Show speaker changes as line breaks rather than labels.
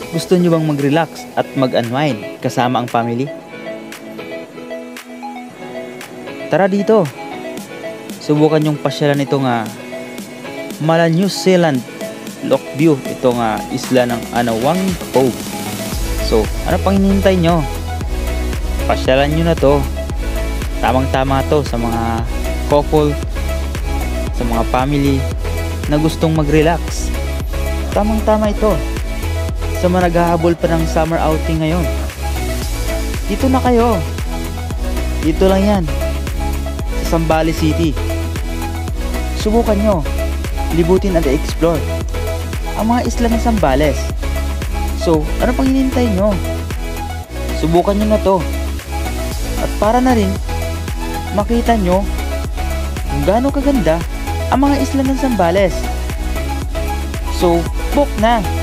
Gusto nyo bang mag-relax at mag-unwind kasama ang family? Tara dito! Subukan yung pasyalan ito nga Mala New Zealand Lockview, ito nga isla ng Anawang Cove. So, ano pang hinihintay nyo? Pasyalan nyo na to. Tamang-tama to sa mga couple, sa mga family na gustong mag-relax. Tamang-tama ito sa mga naghahabol pa ng summer outing ngayon. Dito na kayo. Dito lang yan sa Zambales City. Subukan nyo libutin at i-explore ang mga isla ng Zambales. So, ano pang hinihintay nyo? Subukan nyo na to. At para na rin makita nyo kung gaano kaganda ang mga isla ng Zambales. So, book na!